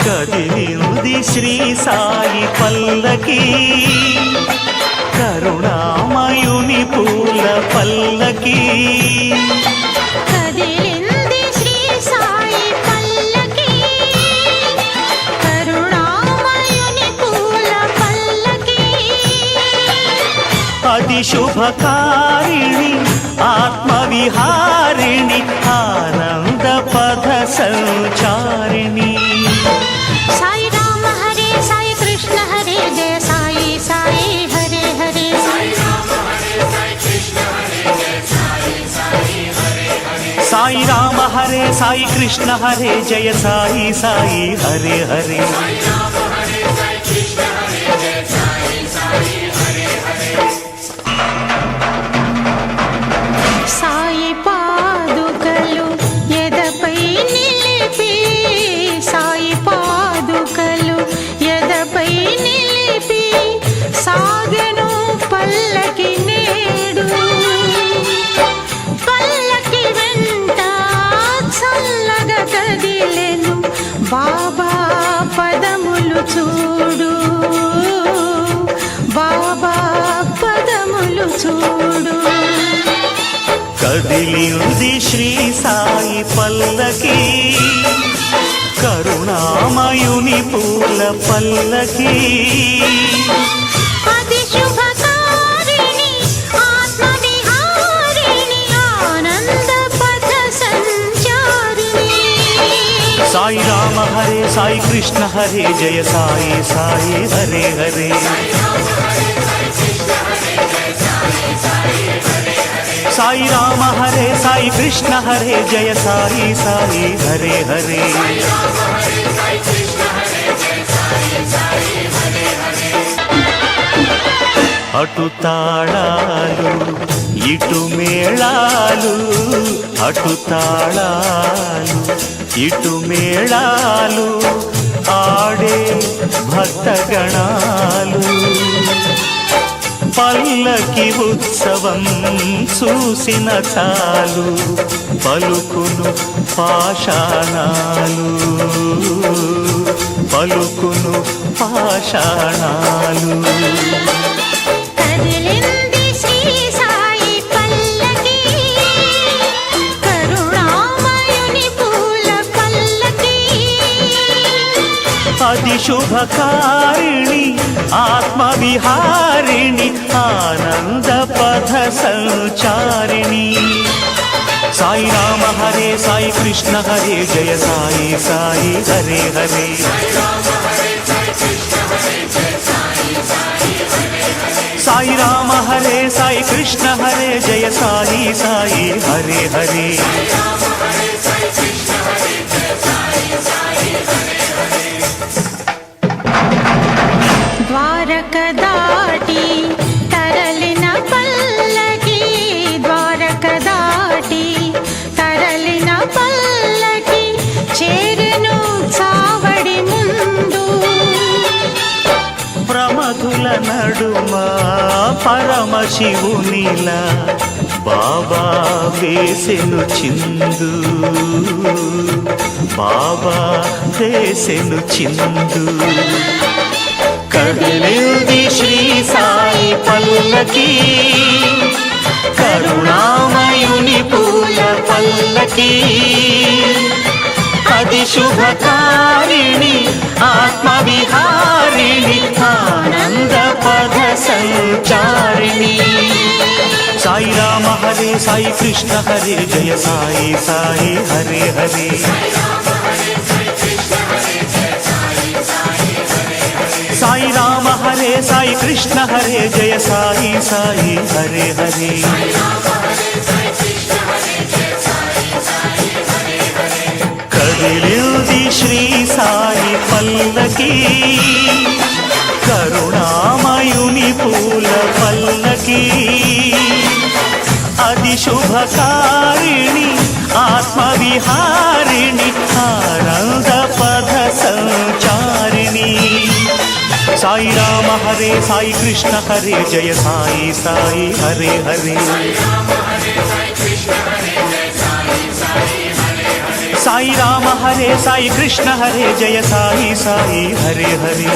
కదిలింది శ్రీ సాయి పల్లకి కరుణామయుని పూల పల్లకి కదిలింది శ్రీ సాయి పల్లకి కరుణామయుని పూల పల్లకి అది శుభకారిణి ఆత్మవిహారిణి ఆనంద పథ సంచారిణి సాయి రామ హరే సాయి కృష్ణ హరే జయ సాయి సాయి హరే హరే సాయి రామ హరే సాయి కృష్ణ హరే జయ సాయి సాయి హరే హరే సాయి రామ హరే సాయి కృష్ణ హరే జయ సాయి సాయి హరే హరే సాయి పాదుకలు ఎదపై నిలిపి సాయి పాదుకలు ఎదపై నిలిపి సాగెను పల్లకి నేడు పల్లకి వెంట చల్లగా కదిలెను బాబా పదములు చూడు బాబా పదములు చూడు కదిలింది శ్రీ సాయి పల్లకి కరుణామయుని పూల పల్లకి అది శుభకారిణి ఆత్మవిహారిణి ఆనంద పథ సంచారిణి సాయి రామ హరే సాయి కృష్ణ హరే జయ సాయి సాయి హరే హరే సాయి రామ హరే సాయి కృష్ణ హరే జయ సాయి సాయి హరే హరే అటు తాళాలు ఇటు మేళాలు అటు తాళాలు ఇటు మేళాలు ఆడే భక్తగణాలు పల్లకి ఉత్సవం చూసిన చాలు పలుకును పాషాణాలు పలుకును పాషాణాలు కదిలింది శ్రీ సాయి పల్లకి కరుణామయుని పూల పల్లకి అది శుభకారిణి ఆత్మవిహారిణి ఆనంద పథ సంచారిణి సాయి రామ హరే సాయి కృష్ణ హరే జయ సాయి సాయి హరే హరే సాయి రామ హరే సాయి కృష్ణ హరే జయ సాయి సాయి హరే హరే ద్వారక దాటి తరలిన పల్లకి ద్వారక దాటి తరలిన పల్లకి చేరెను చావడి ముందు ప్రమధుల నడుమ పరమశివునిలా బాబా వేసెను చిందు బాబా వేసెను చిందు కదిలింది శ్రీ సాయి పల్లకి కరుణామయుని పూల పల్లకి అది శుభకారిణి ఆత్మవిహారిణి ఆనంద పథ సంచారిణి సాయి రామ హరే సాయి కృష్ణ హరే జయ సాయి సాయి హరే హరే సాయి రామ హరే సాయి కృష్ణ హరే జయ సాయి సాయి హరే హరే కదిలింది శ్రీ సాయి పల్లకి కరుణామయుని పూల పల్లకి అది శుభకారిణి ఆత్మవిహారిణి ఆనంద పథ సంచారిణి సాయి రామ హరే సాయి కృష్ణ హరే జయ సాయి సాయి హరే హరే సాయి రామ హరే సాయి కృష్ణ హరే జయ సాయి సాయి హరే హరే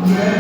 జయ